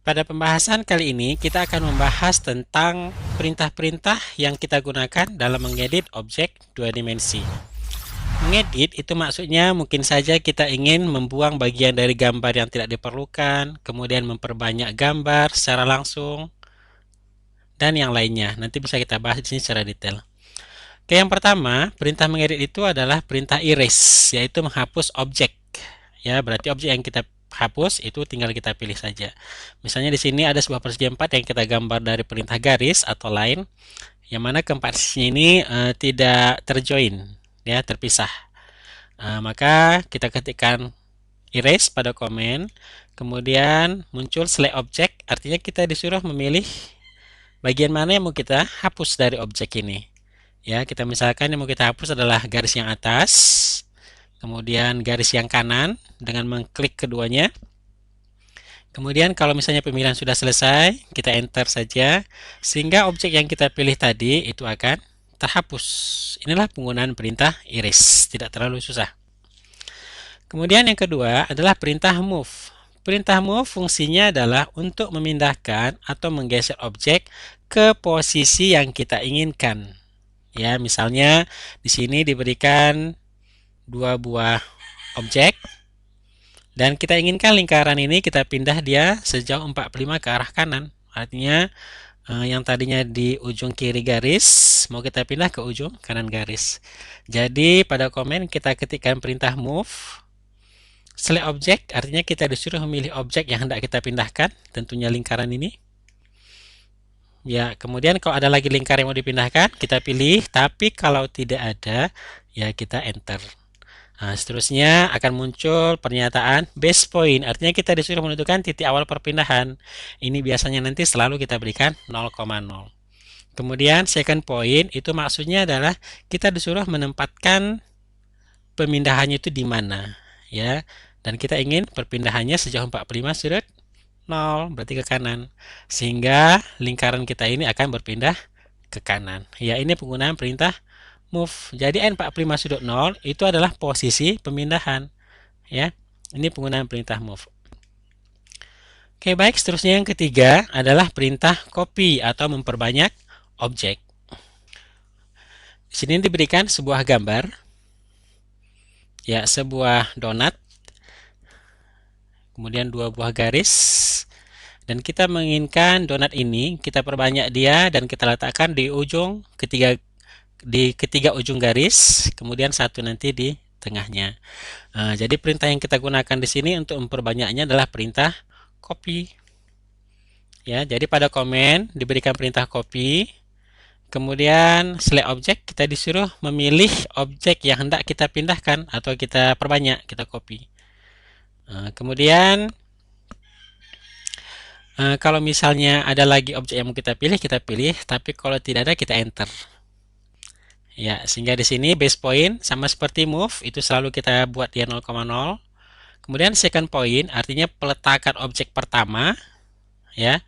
Pada pembahasan kali ini, kita akan membahas tentang perintah-perintah yang kita gunakan dalam mengedit objek dua dimensi. Mengedit itu maksudnya mungkin saja kita ingin membuang bagian dari gambar yang tidak diperlukan, kemudian memperbanyak gambar secara langsung, dan yang lainnya. Nanti bisa kita bahas di sini secara detail. Oke, yang pertama, perintah mengedit itu adalah perintah erase, yaitu menghapus objek. Ya, berarti objek yang kita hapus itu tinggal kita pilih saja. Misalnya di sini ada sebuah persegi 4 yang kita gambar dari perintah garis atau line, yang mana keempat sisinya ini tidak terjoin, ya, terpisah. Maka kita ketikkan erase pada komen, kemudian muncul select object, artinya kita disuruh memilih bagian mana yang mau kita hapus dari objek ini. Ya, kita misalkan yang mau kita hapus adalah garis yang atas, kemudian garis yang kanan dengan mengklik keduanya. Kemudian kalau misalnya pemilihan sudah selesai, kita enter saja sehingga objek yang kita pilih tadi itu akan terhapus. Inilah penggunaan perintah erase, tidak terlalu susah. Kemudian yang kedua adalah perintah move. Perintah move fungsinya adalah untuk memindahkan atau menggeser objek ke posisi yang kita inginkan. Ya, misalnya di sini diberikan dua buah objek dan kita inginkan lingkaran ini kita pindah dia sejauh 45 ke arah kanan. Artinya yang tadinya di ujung kiri garis mau kita pindah ke ujung kanan garis. Jadi pada komen kita ketikkan perintah move select object, artinya kita disuruh memilih objek yang hendak kita pindahkan, tentunya lingkaran ini. Ya, kemudian kalau ada lagi lingkar yang mau dipindahkan, kita pilih, tapi kalau tidak ada, ya kita enter. Nah, seterusnya akan muncul pernyataan base point, artinya kita disuruh menentukan titik awal perpindahan. Ini biasanya nanti selalu kita berikan 0,0. Kemudian second point, itu maksudnya adalah kita disuruh menempatkan pemindahannya itu di mana. Ya, dan kita ingin perpindahannya sejauh 45 sudut 0, berarti ke kanan. Sehingga lingkaran kita ini akan berpindah ke kanan. Ya, ini penggunaan perintah move. Jadi N45 sudut 0 itu adalah posisi pemindahan. Ya, ini penggunaan perintah move. Oke, baik. Seterusnya yang ketiga adalah perintah copy atau memperbanyak objek. Di sini diberikan sebuah gambar. Ya, sebuah donat. Kemudian dua buah garis. Dan kita menginginkan donat ini kita perbanyak dia dan kita letakkan di ujung ketiga ujung garis, kemudian satu nanti di tengahnya. Jadi perintah yang kita gunakan di sini untuk memperbanyaknya adalah perintah copy. Ya, jadi pada komen diberikan perintah copy. Kemudian select object, kita disuruh memilih objek yang hendak kita pindahkan atau kita perbanyak, kita copy. Kemudian kalau misalnya ada lagi objek yang mau kita pilih, tapi kalau tidak ada, kita enter. Ya, sehingga di sini base point sama seperti move, itu selalu kita buat dia 0,0. Kemudian second point, artinya peletakan objek pertama, ya,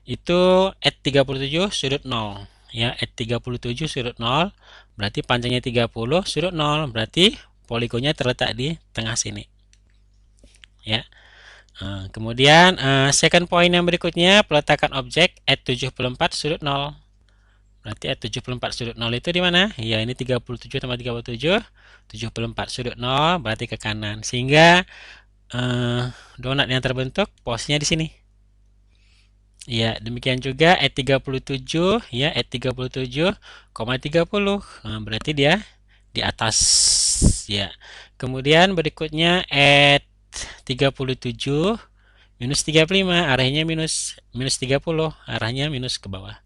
itu at 37 sudut 0. Ya, at 37 sudut 0, berarti panjangnya 30, sudut 0, berarti poligonnya terletak di tengah sini. Ya. Kemudian second point yang berikutnya peletakan objek at 74 sudut 0. Berarti at 74 sudut 0 itu di mana? Ya, ini 37 tambah 37, 74 sudut 0 berarti ke kanan. Sehingga donat yang terbentuk posisinya di sini. Ya, demikian juga at 37 ya, at 37,30. Berarti dia di atas ya. Kemudian berikutnya at 37 minus 35, arahnya minus 30, arahnya minus ke bawah.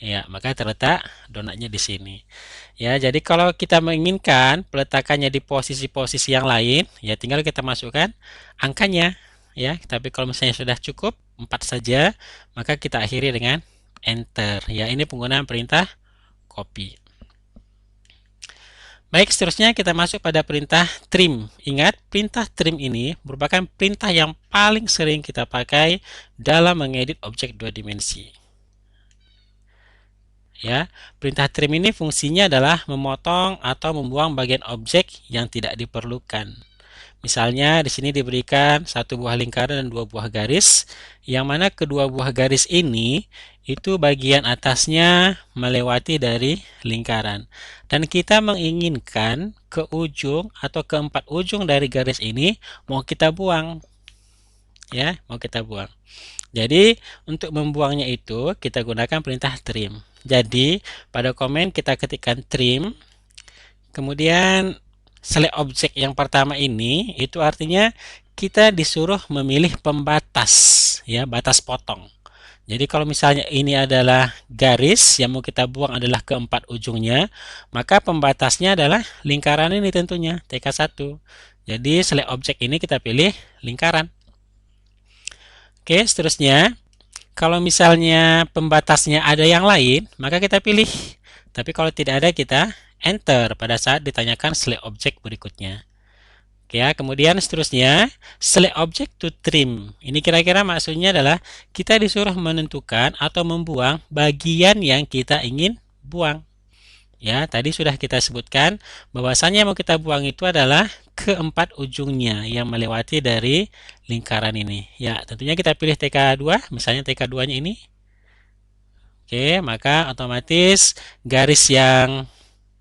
Ya, maka terletak donatnya di sini. Ya, jadi kalau kita menginginkan peletakannya di posisi-posisi yang lain, ya tinggal kita masukkan angkanya. Ya, tapi kalau misalnya sudah cukup 4 saja, maka kita akhiri dengan enter. Ya, ini penggunaan perintah copy. Baik, seterusnya kita masuk pada perintah trim. Ingat, perintah trim ini merupakan perintah yang paling sering kita pakai dalam mengedit objek dua dimensi. Ya, perintah trim ini fungsinya adalah memotong atau membuang bagian objek yang tidak diperlukan. Misalnya di sini diberikan satu buah lingkaran dan dua buah garis, yang mana kedua buah garis ini itu bagian atasnya melewati dari lingkaran. Dan kita menginginkan ke ujung atau keempat ujung dari garis ini mau kita buang, ya, mau kita buang. Jadi untuk membuangnya itu kita gunakan perintah trim. Jadi pada komen kita ketikkan trim, kemudian select object yang pertama ini itu artinya kita disuruh memilih pembatas, ya, batas potong. Jadi kalau misalnya ini adalah garis yang mau kita buang adalah keempat ujungnya, maka pembatasnya adalah lingkaran ini tentunya, TK1. Jadi select object ini kita pilih lingkaran. Oke, seterusnya kalau misalnya pembatasnya ada yang lain, maka kita pilih. Tapi kalau tidak ada, kita enter pada saat ditanyakan select object berikutnya. Oke ya, kemudian seterusnya select object to trim. Ini kira-kira maksudnya adalah kita disuruh menentukan atau membuang bagian yang kita ingin buang. Ya, tadi sudah kita sebutkan bahwasannya mau kita buang itu adalah keempat ujungnya yang melewati dari lingkaran ini. Ya, tentunya kita pilih TK2, misalnya TK2-nya ini. Oke, maka otomatis garis yang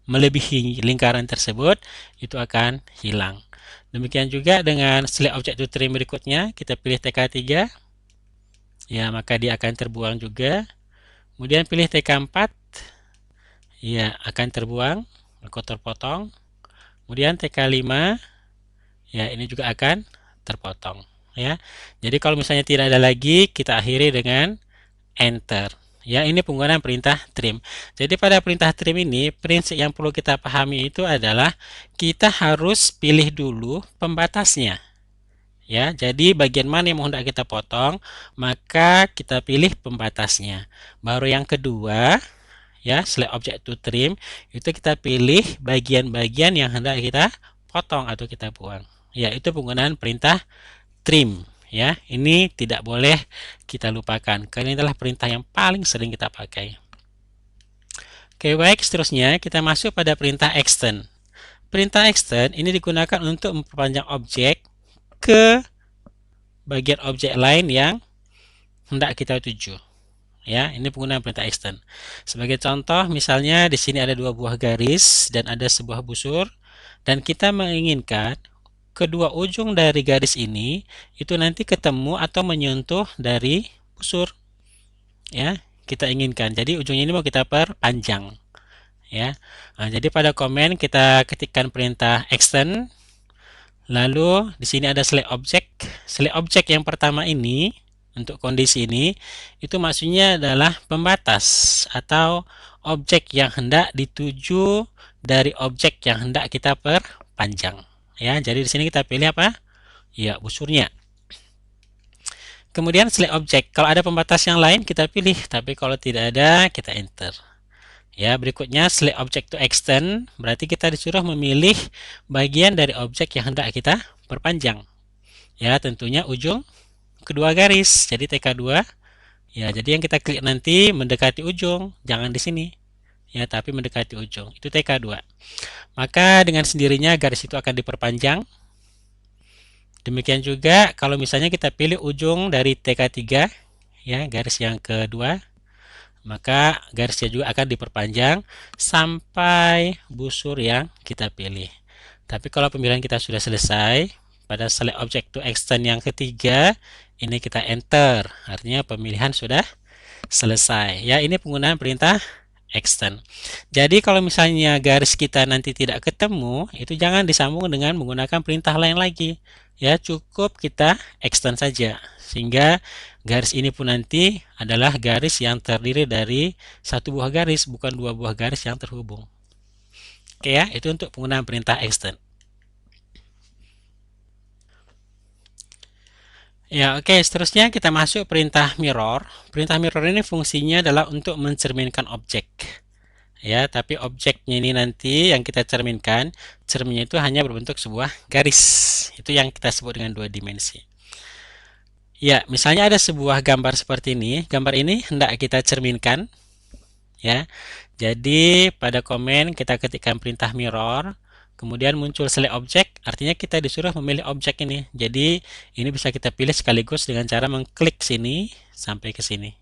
melebihi lingkaran tersebut itu akan hilang. Demikian juga dengan select object to trim berikutnya, kita pilih TK3. Ya, maka dia akan terbuang juga. Kemudian pilih TK4. Ya, akan terbuang atau terpotong. Kemudian TK5, ya, ini juga akan terpotong, ya. Jadi kalau misalnya tidak ada lagi, kita akhiri dengan enter. Ya, ini penggunaan perintah trim. Jadi pada perintah trim ini, prinsip yang perlu kita pahami itu adalah kita harus pilih dulu pembatasnya. Ya, jadi bagian mana yang mau hendak kita potong, maka kita pilih pembatasnya. Baru yang kedua, ya, select object to trim, itu kita pilih bagian-bagian yang hendak kita potong atau kita buang. Ya, itu penggunaan perintah trim. Ya, ini tidak boleh kita lupakan karena ini adalah perintah yang paling sering kita pakai. Oke, baik, seterusnya kita masuk pada perintah extend. Perintah extend ini digunakan untuk memperpanjang objek ke bagian objek lain yang hendak kita tuju. Ya, ini penggunaan perintah extend. Sebagai contoh, misalnya di sini ada dua buah garis dan ada sebuah busur, dan kita menginginkan kedua ujung dari garis ini itu nanti ketemu atau menyentuh dari busur. Ya, kita inginkan. Jadi ujungnya ini mau kita perpanjang. Ya, nah, jadi pada komen kita ketikkan perintah extend. Lalu di sini ada select object. Select object yang pertama ini untuk kondisi ini itu maksudnya adalah pembatas atau objek yang hendak dituju dari objek yang hendak kita perpanjang. Ya, jadi di sini kita pilih apa? Ya, busurnya. Kemudian select object. Kalau ada pembatas yang lain kita pilih, tapi kalau tidak ada kita enter. Ya, berikutnya select object to extend, berarti kita disuruh memilih bagian dari objek yang hendak kita perpanjang. Ya, tentunya ujung kedua garis. Jadi TK2. Ya, jadi yang kita klik nanti mendekati ujung, jangan di sini. Ya, tapi mendekati ujung. Itu TK2. Maka dengan sendirinya garis itu akan diperpanjang. Demikian juga kalau misalnya kita pilih ujung dari TK3, ya, garis yang kedua, maka garisnya juga akan diperpanjang sampai busur yang kita pilih. Tapi kalau pemilihan kita sudah selesai, pada select object to extend yang ketiga, ini kita enter. Artinya pemilihan sudah selesai. Ya, ini penggunaan perintah extend. Jadi kalau misalnya garis kita nanti tidak ketemu, itu jangan disambung dengan menggunakan perintah lain lagi. Ya, cukup kita extend saja. Sehingga garis ini pun nanti adalah garis yang terdiri dari satu buah garis, bukan dua buah garis yang terhubung. Oke ya, itu untuk penggunaan perintah extend. Ya, oke, seterusnya kita masuk perintah mirror. Perintah mirror ini fungsinya adalah untuk mencerminkan objek. Ya, tapi objeknya ini nanti yang kita cerminkan, cerminnya itu hanya berbentuk sebuah garis. Itu yang kita sebut dengan dua dimensi. Ya, misalnya ada sebuah gambar seperti ini. Gambar ini hendak kita cerminkan. Ya, jadi pada komen kita ketikkan perintah mirror. kemudian muncul select object, artinya kita disuruh memilih objek ini. Jadi ini bisa kita pilih sekaligus dengan cara mengklik sini sampai ke sini.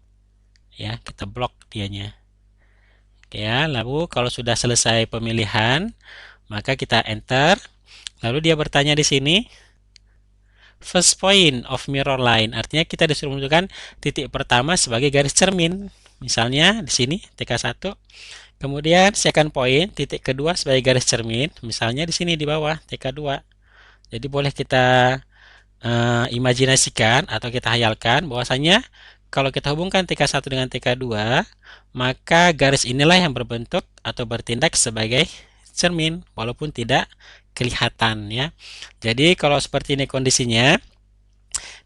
Ya, kita blok dianya. Oke ya, lalu kalau sudah selesai pemilihan, maka kita enter. Lalu dia bertanya di sini, first point of mirror line, artinya kita disuruh menunjukkan titik pertama sebagai garis cermin. Misalnya di sini TK1. Kemudian second point, titik kedua sebagai garis cermin, misalnya di sini di bawah TK2. Jadi boleh kita imajinasikan atau kita hayalkan bahwasanya kalau kita hubungkan TK1 dengan TK2, maka garis inilah yang berbentuk atau bertindak sebagai cermin walaupun tidak kelihatan ya. Jadi kalau seperti ini kondisinya,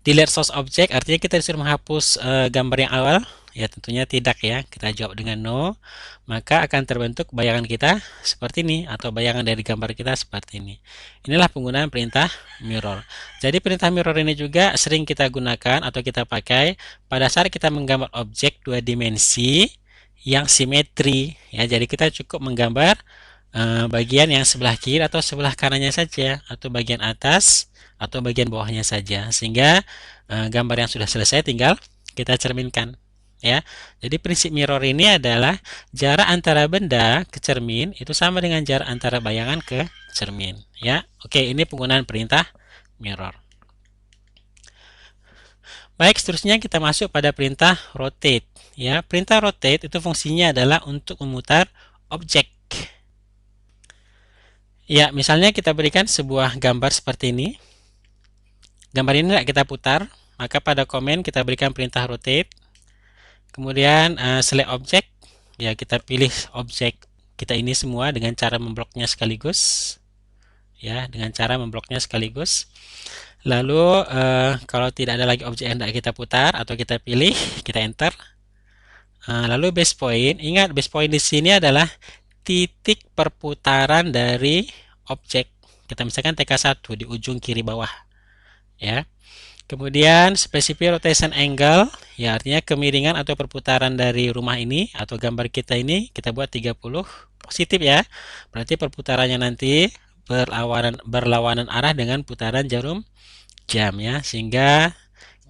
delete source object artinya kita disuruh menghapus gambar yang awal. Ya tentunya tidak ya, kita jawab dengan no, maka akan terbentuk bayangan kita seperti ini atau bayangan dari gambar kita seperti ini. Inilah penggunaan perintah mirror. Jadi perintah mirror ini juga sering kita gunakan atau kita pakai pada saat kita menggambar objek dua dimensi yang simetri ya. Jadi kita cukup menggambar bagian yang sebelah kiri atau sebelah kanannya saja, atau bagian atas atau bagian bawahnya saja, sehingga gambar yang sudah selesai tinggal kita cerminkan ya. Jadi prinsip mirror ini adalah jarak antara benda ke cermin itu sama dengan jarak antara bayangan ke cermin ya. Oke, ini penggunaan perintah mirror. Baik, seterusnya kita masuk pada perintah rotate ya. Perintah rotate itu fungsinya adalah untuk memutar objek. Ya, misalnya kita berikan sebuah gambar seperti ini. Gambar ini tidak kita putar, maka pada komen kita berikan perintah rotate. Kemudian select object, ya kita pilih objek kita ini semua dengan cara membloknya sekaligus. Ya, dengan cara membloknya sekaligus. Lalu kalau tidak ada lagi objek yang tidak kita putar atau kita pilih, kita enter. Lalu base point, ingat base point di sini adalah titik perputaran dari objek. Kita misalkan TK1 di ujung kiri bawah. Ya. Kemudian specific rotation angle, ya artinya kemiringan atau perputaran dari rumah ini atau gambar kita ini kita buat 30 positif ya. Berarti perputarannya nanti berlawanan arah dengan putaran jarum jam ya. Sehingga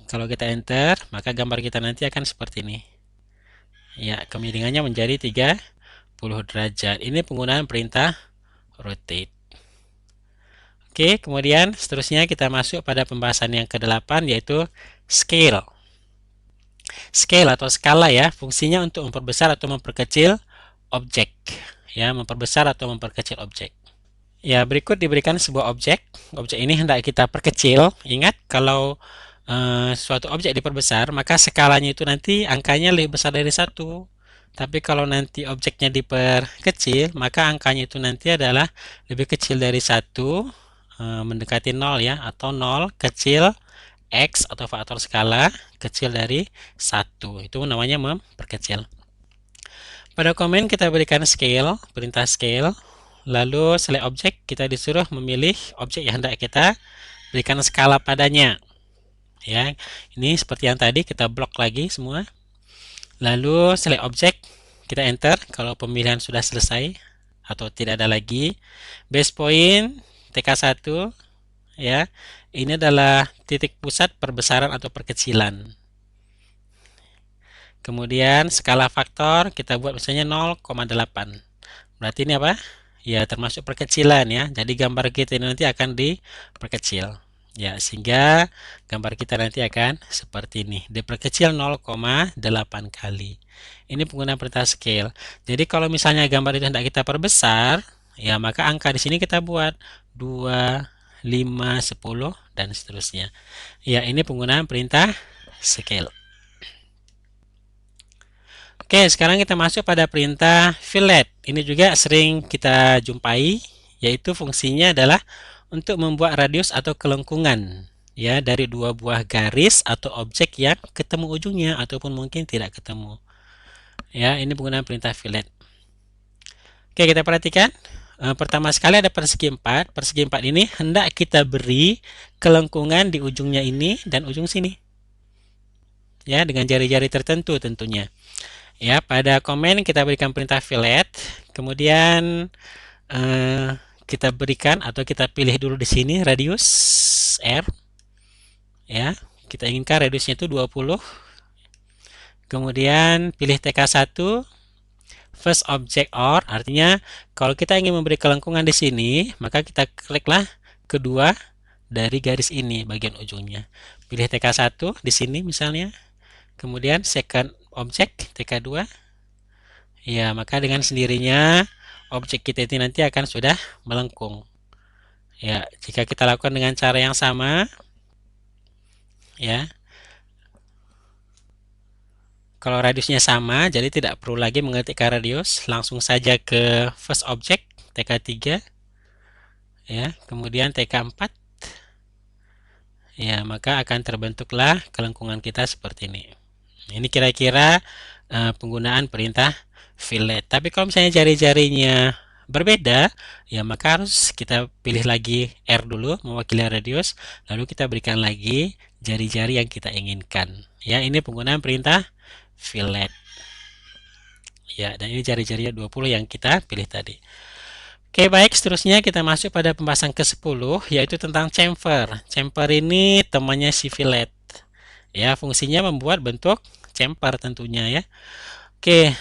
kalau kita enter, maka gambar kita nanti akan seperti ini. Ya, kemiringannya menjadi 30 derajat. Ini penggunaan perintah rotate. Oke, kemudian seterusnya kita masuk pada pembahasan yang ke-8 yaitu scale. Scale atau skala ya, fungsinya untuk memperbesar atau memperkecil objek. Ya, memperbesar atau memperkecil objek. Ya, berikut diberikan sebuah objek. Objek ini hendak kita perkecil. Ingat, kalau suatu objek diperbesar, maka skalanya itu nanti angkanya lebih besar dari 1. Tapi kalau nanti objeknya diperkecil, maka angkanya itu nanti adalah lebih kecil dari 1. Mendekati 0 ya, atau 0 kecil X atau faktor skala kecil dari 1. Itu namanya memperkecil. Pada komen kita berikan scale, perintah scale. Lalu select object, kita disuruh memilih objek yang hendak kita berikan skala padanya. Ya, ini seperti yang tadi kita blok lagi semua. Lalu select object, kita enter kalau pemilihan sudah selesai atau tidak ada lagi. Base point TK1 ya. Ini adalah titik pusat perbesaran atau perkecilan. Kemudian skala faktor kita buat misalnya 0,8. Berarti ini apa? Ya, termasuk perkecilan ya. Jadi gambar kita ini nanti akan diperkecil. Ya, sehingga gambar kita nanti akan seperti ini. Diperkecil 0,8 kali. Ini penggunaan perintah scale. Jadi kalau misalnya gambar itu hendak kita perbesar, ya maka angka di sini kita buat 2, 5, 10 dan seterusnya. Ya, ini penggunaan perintah scale. Oke, sekarang kita masuk pada perintah fillet. Ini juga sering kita jumpai, yaitu fungsinya adalah untuk membuat radius atau kelengkungan ya dari dua buah garis atau objek yang ketemu ujungnya ataupun mungkin tidak ketemu. Ya, ini penggunaan perintah fillet. Oke, kita perhatikan. Pertama sekali ada persegi 4. Persegi 4 ini hendak kita beri kelengkungan di ujungnya ini dan ujung sini. Ya, dengan jari-jari tertentu tentunya. Ya, pada komen kita berikan perintah fillet. Kemudian kita berikan atau kita pilih dulu di sini radius R, ya. Kita inginkan radiusnya itu 20. Kemudian pilih TK1, first object OR, artinya kalau kita ingin memberi kelengkungan di sini, maka kita kliklah kedua dari garis ini bagian ujungnya. Pilih TK1 di sini misalnya. Kemudian second object TK2. Ya, maka dengan sendirinya objek kita ini nanti akan sudah melengkung. Ya, jika kita lakukan dengan cara yang sama, ya. Kalau radiusnya sama, jadi tidak perlu lagi mengetikkan radius, langsung saja ke first object TK3, ya, kemudian TK4, ya, maka akan terbentuklah kelengkungan kita seperti ini. Ini kira-kira penggunaan perintah fillet. Tapi kalau misalnya jari-jarinya berbeda, ya maka harus kita pilih lagi R dulu mewakili radius, lalu kita berikan lagi jari-jari yang kita inginkan. Ya, ini penggunaan perintah fillet. Ya, dan ini jari-jarinya 20 yang kita pilih tadi. Oke, baik, seterusnya kita masuk pada pembahasan ke-10, yaitu tentang chamfer. Chamfer ini temannya si fillet. Ya, fungsinya membuat bentuk chamfer tentunya ya. Oke,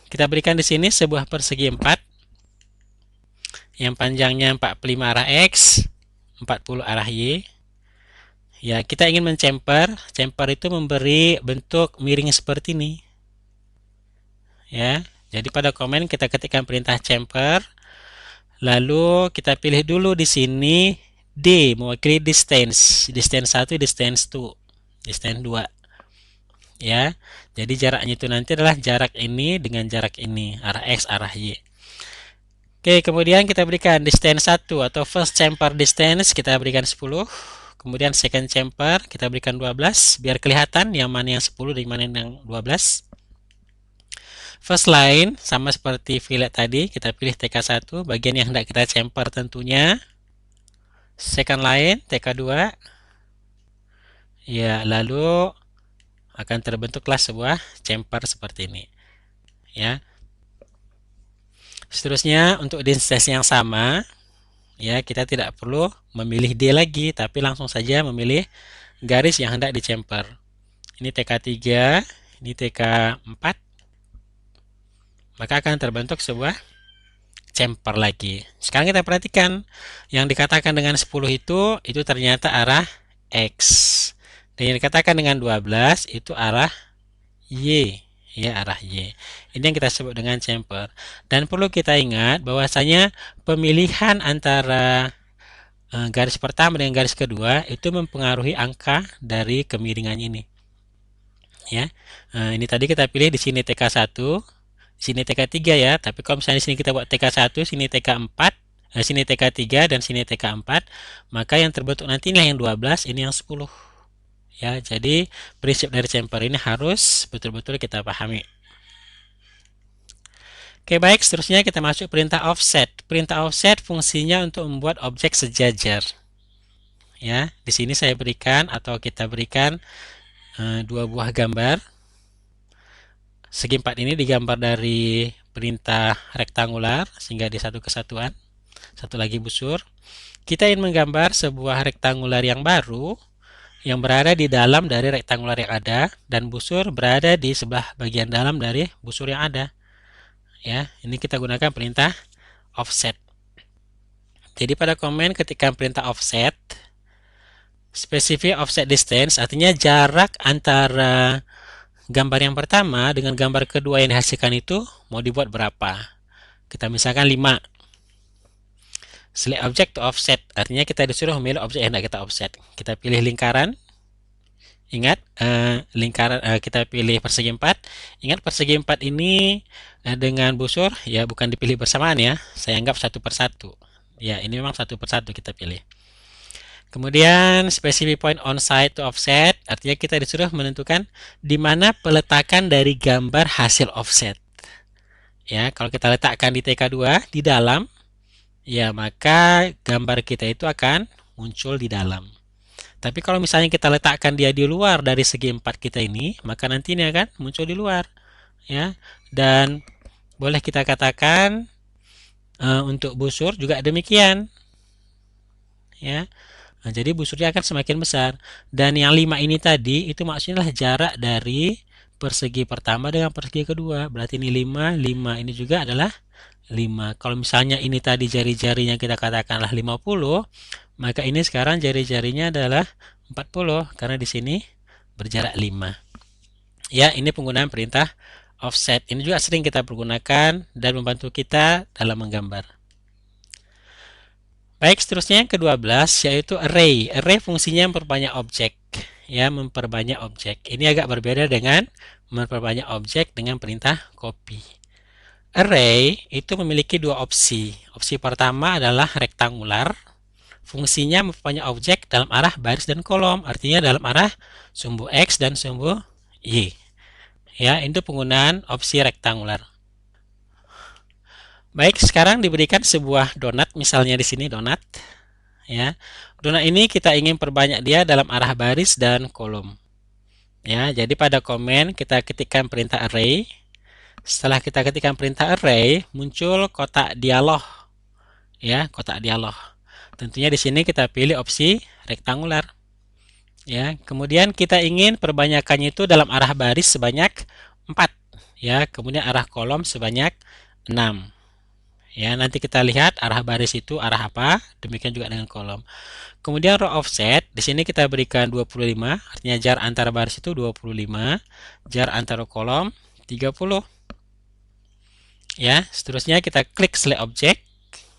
kita berikan di sini sebuah persegi 4 yang panjangnya 45 arah X, 40 arah Y. Ya, kita ingin menchamfer. Chamfer itu memberi bentuk miring seperti ini. Ya, jadi pada komen kita ketikkan perintah chamfer. Lalu kita pilih dulu di sini D mewakili distance. Distance 1, distance 2. Distance 2. Ya, jadi jaraknya itu nanti adalah jarak ini dengan jarak ini, arah X, arah Y. Oke, kemudian kita berikan distance 1 atau first chamfer distance kita berikan 10. Kemudian second chamfer kita berikan 12 biar kelihatan yang mana yang 10 dan mana yang 12. First line sama seperti fillet tadi, kita pilih TK1 bagian yang hendak kita chamfer tentunya. Second line TK2. Ya, lalu akan terbentuklah sebuah chamfer seperti ini. Ya. Seterusnya untuk distance yang sama, ya kita tidak perlu memilih D lagi, tapi langsung saja memilih garis yang hendak dichamfer. Ini TK3, ini TK4, maka akan terbentuk sebuah chamfer lagi. Sekarang kita perhatikan yang dikatakan dengan 10 itu ternyata arah X. Dan yang dikatakan dengan 12 itu arah Y. Ya, arah Y. Ini yang kita sebut dengan chamfer. Dan perlu kita ingat bahwasanya pemilihan antara garis pertama dengan garis kedua itu mempengaruhi angka dari kemiringan ini. Ya, ini tadi kita pilih di sini TK1, di sini TK3 ya. Tapi kalau misalnya di sini kita buat TK1, sini TK4, sini TK3 dan sini TK4, maka yang terbentuk nanti ini yang 12, ini yang 10. Ya, jadi prinsip dari chamfer ini harus betul-betul kita pahami. Oke, baik, seterusnya kita masuk perintah offset. Perintah offset fungsinya untuk membuat objek sejajar. Ya, di sini saya berikan atau kita berikan dua buah gambar. Segi 4 ini digambar dari perintah rektangular sehingga di satu kesatuan. Satu lagi busur. Kita ingin menggambar sebuah rektangular yang baru yang berada di dalam dari rektangular yang ada dan busur berada di sebelah bagian dalam dari busur yang ada. Ya, ini kita gunakan perintah offset. Jadi pada komen ketika perintah offset, specific offset distance artinya jarak antara gambar yang pertama dengan gambar kedua yang dihasilkan itu mau dibuat berapa. Kita misalkan 5. Select object to offset artinya kita disuruh memilih objek yang hendak kita offset. Kita pilih lingkaran. Ingat lingkaran kita pilih persegi 4. Ingat persegi 4 ini dengan busur ya bukan dipilih bersamaan ya. Saya anggap satu persatu. Ya, ini memang satu persatu kita pilih. Kemudian specific point on site to offset artinya kita disuruh menentukan di mana peletakan dari gambar hasil offset. Ya, kalau kita letakkan di TK2 di dalam, ya maka gambar kita itu akan muncul di dalam. Tapi kalau misalnya kita letakkan dia di luar dari segi 4 kita ini, maka nanti ini akan muncul di luar. Ya, dan boleh kita katakan Untuk busur juga demikian, ya. Nah, jadi busurnya akan semakin besar. Dan yang 5 ini tadi itu maksudnya adalah jarak dari persegi pertama dengan persegi kedua. Berarti ini 5, 5 ini juga adalah 5. Kalau misalnya ini tadi jari-jarinya kita katakanlah 50, maka ini sekarang jari-jarinya adalah 40 karena di sini berjarak 5. Ya, ini penggunaan perintah offset. Ini juga sering kita pergunakan dan membantu kita dalam menggambar. Baik, seterusnya yang ke-12 yaitu array. Array fungsinya memperbanyak objek. Ya, memperbanyak objek. Ini agak berbeda dengan memperbanyak objek dengan perintah copy. Array itu memiliki dua opsi. Opsi pertama adalah rektangular. Fungsinya memperbanyak objek dalam arah baris dan kolom. Artinya dalam arah sumbu X dan sumbu Y. Ya, itu penggunaan opsi rektangular. Baik, sekarang diberikan sebuah donat, misalnya di sini donat. Ya, donat ini kita ingin perbanyak dia dalam arah baris dan kolom. Ya, jadi pada komen kita ketikkan perintah array. Setelah kita ketikkan perintah array, muncul kotak dialog. Ya, kotak dialog. Tentunya di sini kita pilih opsi rektangular. Ya, kemudian kita ingin perbanyakannya itu dalam arah baris sebanyak 4. Ya, kemudian arah kolom sebanyak 6. Ya, nanti kita lihat arah baris itu arah apa, demikian juga dengan kolom. Kemudian row offset, di sini kita berikan 25, artinya jar antara baris itu 25, jar antara kolom 30. Ya, seterusnya kita klik select object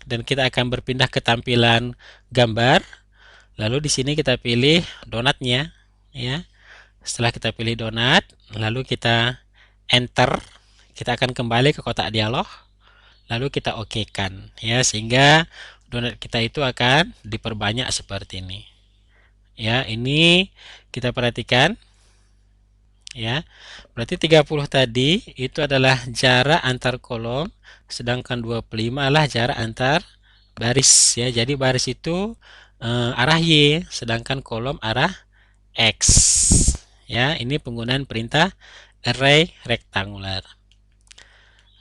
dan kita akan berpindah ke tampilan gambar. Lalu di sini kita pilih donatnya, ya. Setelah kita pilih donat, lalu kita enter, kita akan kembali ke kotak dialog, lalu kita oke-kan, ya, sehingga donat kita itu akan diperbanyak seperti ini. Ya, ini kita perhatikan, ya. Berarti 30 tadi itu adalah jarak antar kolom, sedangkan 25 adalah jarak antar baris, ya. Jadi baris itu arah Y, sedangkan kolom arah X. Ya, ini penggunaan perintah array rektangular.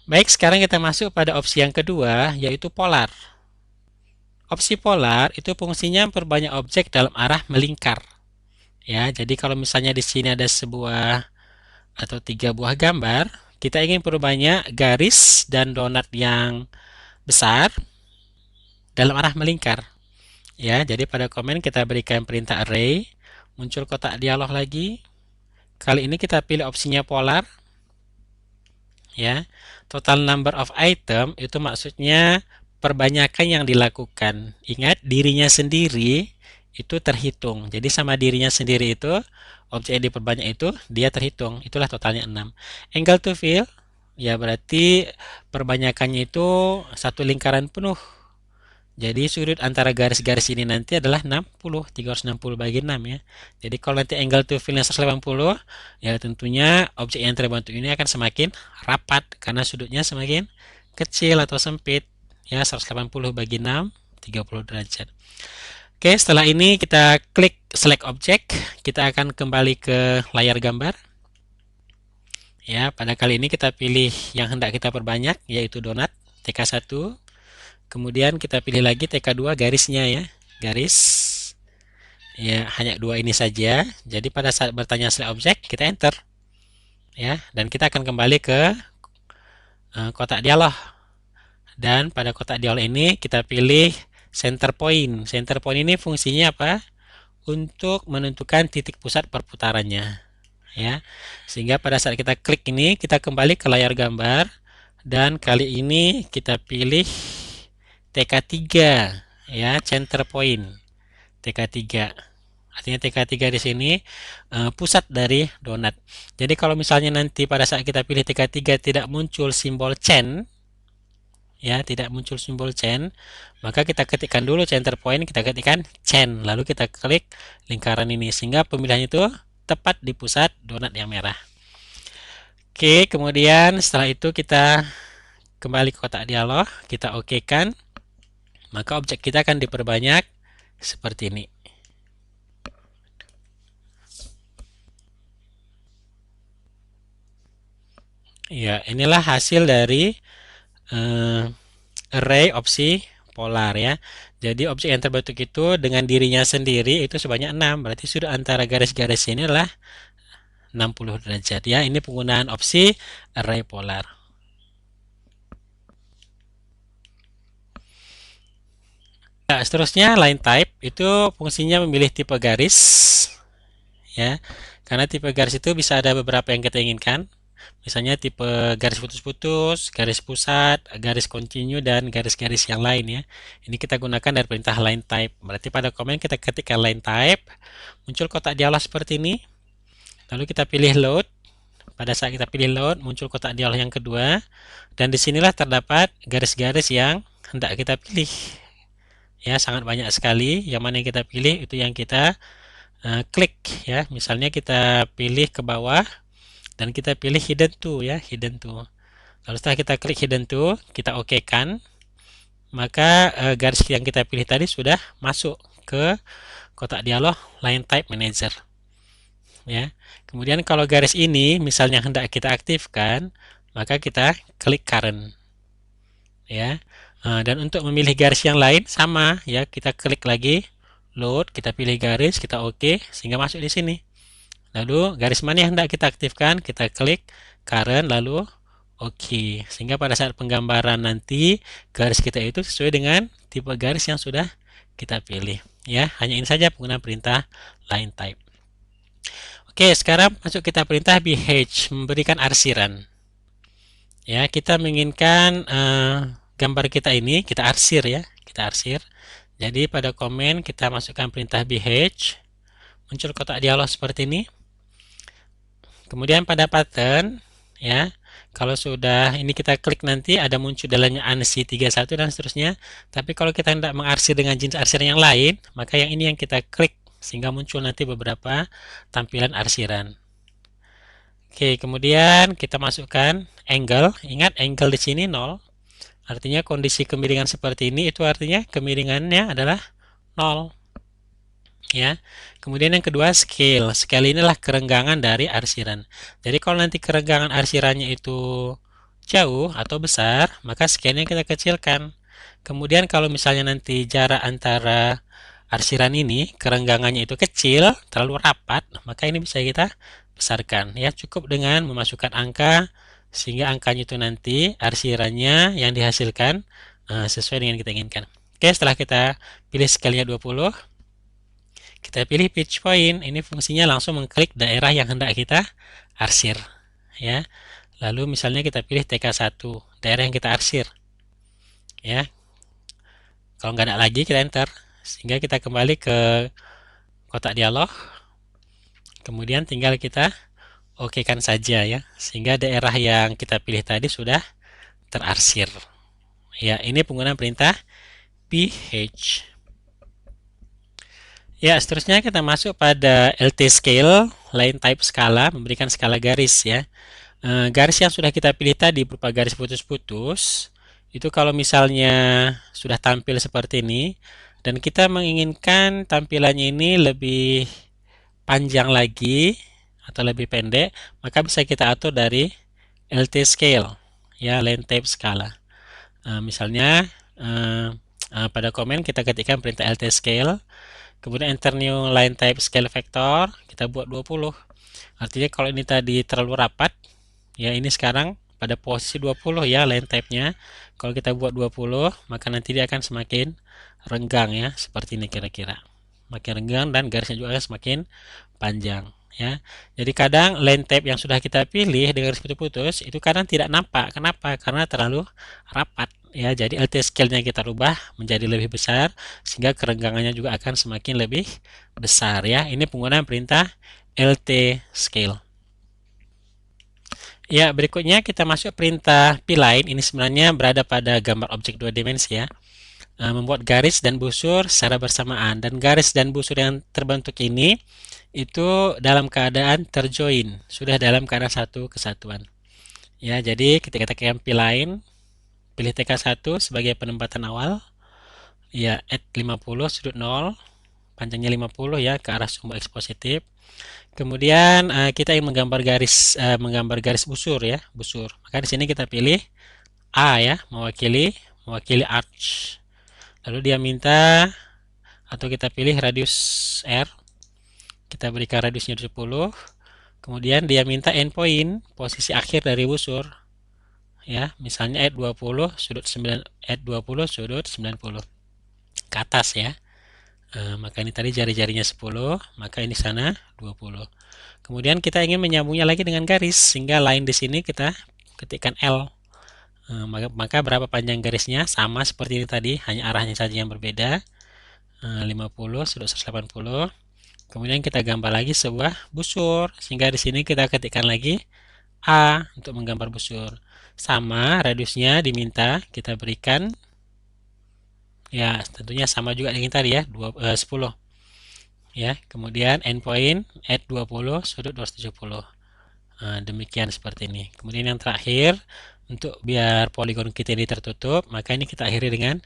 Baik, sekarang kita masuk pada opsi yang kedua, yaitu polar. Opsi polar itu fungsinya memperbanyak objek dalam arah melingkar. Ya, jadi kalau misalnya di sini ada sebuah atau 3 buah gambar, kita ingin perbanyak garis dan donat yang besar dalam arah melingkar. Ya, jadi pada komen kita berikan perintah array, muncul kotak dialog lagi. Kali ini kita pilih opsinya polar. Ya, total number of item itu maksudnya perbanyakan yang dilakukan. Ingat, dirinya sendiri itu terhitung. Jadi sama dirinya sendiri itu, objek yang diperbanyak itu dia terhitung. Itulah totalnya 6. Angle to fill, ya berarti perbanyakannya itu satu lingkaran penuh. Jadi sudut antara garis-garis ini nanti adalah 60, 360 bagi 6 ya. Jadi kalau nanti angle to fill-nya 180, ya tentunya objek yang terbantu ini akan semakin rapat karena sudutnya semakin kecil atau sempit. Ya, 180 bagi 6, 30 derajat. Oke, setelah ini kita klik select object, kita akan kembali ke layar gambar. Ya, pada kali ini kita pilih yang hendak kita perbanyak, yaitu donat TK1. Kemudian kita pilih lagi TK2 garisnya ya, garis. Ya, hanya 2 ini saja. Jadi pada saat bertanya select object, kita enter. Ya, dan kita akan kembali ke kotak dialog. Dan pada kotak dialog ini kita pilih center point. Center point ini fungsinya apa? Untuk menentukan titik pusat perputarannya. Ya, sehingga pada saat kita klik ini, kita kembali ke layar gambar. Dan kali ini kita pilih TK3 ya, center point TK3. Artinya TK3 di sini pusat dari donat. Jadi kalau misalnya nanti pada saat kita pilih TK3 tidak muncul simbol chain, ya, tidak muncul simbol chain, maka kita ketikkan dulu center point, kita ketikkan chain, lalu kita klik lingkaran ini sehingga pemilihan itu tepat di pusat donat yang merah. Oke, kemudian setelah itu kita kembali ke kotak dialog, kita oke-kan, maka objek kita akan diperbanyak seperti ini. Ya, inilah hasil dari array opsi polar ya. Jadi objek yang terbentuk itu dengan dirinya sendiri itu sebanyak 6. Berarti sudut antara garis-garis ini adalah 60 derajat ya. Ini penggunaan opsi array polar. Nah, seterusnya line type itu fungsinya memilih tipe garis ya. Karena tipe garis itu bisa ada beberapa yang kita inginkan. Misalnya tipe garis putus-putus, garis pusat, garis kontinu, dan garis-garis yang lain ya. Ini kita gunakan dari perintah line type. Berarti pada komen kita ketikkan line type, muncul kotak dialog seperti ini. Lalu kita pilih load. Pada saat kita pilih load, muncul kotak dialog yang kedua. Dan disinilah terdapat garis-garis yang hendak kita pilih. Ya, sangat banyak sekali. Yang mana yang kita pilih itu yang kita klik ya. Misalnya kita pilih ke bawah dan kita pilih hidden to ya, hidden to. Lalu setelah kita klik hidden to, kita oke kan, maka garis yang kita pilih tadi sudah masuk ke kotak dialog line type manager. Ya. Kemudian kalau garis ini misalnya hendak kita aktifkan, maka kita klik current. Ya. Dan untuk memilih garis yang lain sama ya, kita klik lagi load, kita pilih garis, kita oke sehingga masuk di sini. Lalu garis mana yang hendak kita aktifkan, kita klik current lalu oke. Sehingga pada saat penggambaran nanti garis kita itu sesuai dengan tipe garis yang sudah kita pilih. Ya, hanya ini saja penggunaan perintah line type. Oke, sekarang masuk kita perintah bh, memberikan arsiran. Ya, kita menginginkan gambar kita ini kita arsir ya, kita arsir. Jadi pada komen kita masukkan perintah bh, muncul kotak dialog seperti ini. Kemudian pada pattern ya, kalau sudah ini kita klik nanti ada muncul dalamnya ANSI 31 dan seterusnya. Tapi kalau kita hendak mengarsir dengan jenis arsiran yang lain, maka yang ini yang kita klik sehingga muncul nanti beberapa tampilan arsiran. Oke, kemudian kita masukkan angle. Ingat angle di sini 0. Artinya kondisi kemiringan seperti ini itu artinya kemiringannya adalah 0. Ya. Kemudian yang kedua scale. Scale inilah kerenggangan dari arsiran. Jadi kalau nanti kerenggangan arsirannya itu jauh atau besar, maka scale-nya kita kecilkan. Kemudian kalau misalnya nanti jarak antara arsiran ini kerenggangannya itu kecil, terlalu rapat, maka ini bisa kita besarkan. Ya, cukup dengan memasukkan angka sehingga angkanya itu nanti arsirannya yang dihasilkan sesuai dengan kita inginkan. Oke, setelah kita pilih scale-nya 20, kita pilih pitch point. Ini fungsinya langsung mengklik daerah yang hendak kita arsir. Ya. Lalu misalnya kita pilih TK1, daerah yang kita arsir. Ya. Kalau nggak ada lagi kita enter. Sehingga kita kembali ke kotak dialog. Kemudian tinggal kita okekan saja ya. Sehingga daerah yang kita pilih tadi sudah terarsir. Ya, ini penggunaan perintah ph. Ya, seterusnya kita masuk pada LT scale, line type skala, memberikan skala garis ya. Garis yang sudah kita pilih tadi berupa garis putus-putus, itu kalau misalnya sudah tampil seperti ini, dan kita menginginkan tampilannya ini lebih panjang lagi, atau lebih pendek, maka bisa kita atur dari LT scale, ya, line type skala. Misalnya, pada komen kita ketikkan perintah LT scale, kemudian enter new line type scale vector, kita buat 20. Artinya kalau ini tadi terlalu rapat, ya ini sekarang pada posisi 20 ya line type-nya. Kalau kita buat 20, maka nanti dia akan semakin renggang ya, seperti ini kira-kira. Makin renggang dan garisnya juga akan semakin panjang ya. Jadi kadang line type yang sudah kita pilih dengan garis putus-putus itu kadang tidak nampak. Kenapa? Karena terlalu rapat. Ya, jadi LT scale-nya kita rubah menjadi lebih besar sehingga kerenggangannya juga akan semakin lebih besar ya. Ini penggunaan perintah LT scale. Ya, berikutnya kita masuk perintah pline. Ini sebenarnya berada pada gambar objek 2 dimensi ya. Membuat garis dan busur secara bersamaan, dan garis dan busur yang terbentuk ini itu dalam keadaan terjoin, sudah dalam keadaan satu kesatuan. Ya, jadi ketika kita tekan pline, pilih TK1 sebagai penempatan awal. Ya, add 50 sudut 0, panjangnya 50 ya ke arah sumbu X positif. Kemudian kita ingin menggambar garis busur ya, busur. Maka di sini kita pilih A ya, mewakili mewakili arch. Lalu dia minta, atau kita pilih radius R, kita berikan radiusnya 70. Kemudian dia minta endpoint, posisi akhir dari busur. Ya, misalnya at 20 sudut 9, at 20 sudut 90 ke atas ya. Maka ini tadi jari-jarinya 10, maka ini sana 20. Kemudian kita ingin menyambungnya lagi dengan garis, sehingga line di sini kita ketikkan L. Maka berapa panjang garisnya? Sama seperti ini tadi, hanya arahnya saja yang berbeda. 50 sudut 180. Kemudian kita gambar lagi sebuah busur, sehingga di sini kita ketikkan lagi A untuk menggambar busur. Sama radiusnya diminta kita berikan, ya tentunya sama juga dengan tadi ya, 10. Ya, kemudian endpoint at 20 sudut 270. Demikian seperti ini. Kemudian yang terakhir, untuk biar poligon kita ini tertutup, maka ini kita akhiri dengan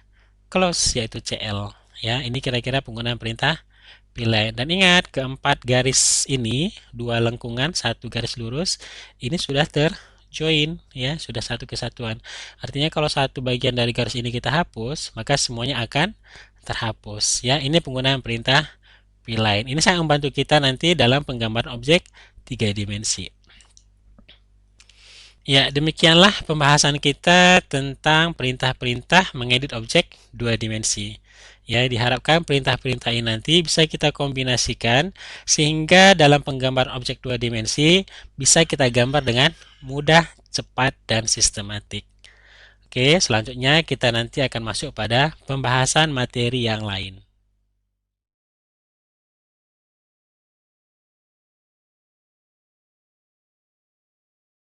close, yaitu CL. Ya, ini kira-kira penggunaan perintah pilih. Dan ingat, keempat garis ini, dua lengkungan, satu garis lurus, ini sudah terjoin, ya, sudah satu kesatuan. Artinya kalau satu bagian dari garis ini kita hapus, maka semuanya akan terhapus. Ya, ini penggunaan perintah P-line. Ini sangat membantu kita nanti dalam penggambaran objek 3 dimensi. Ya, demikianlah pembahasan kita tentang perintah-perintah mengedit objek 2 dimensi. Ya, diharapkan perintah-perintah ini nanti bisa kita kombinasikan sehingga dalam penggambaran objek 2 dimensi bisa kita gambar dengan mudah, cepat, dan sistematik. Oke, selanjutnya kita nanti akan masuk pada pembahasan materi yang lain.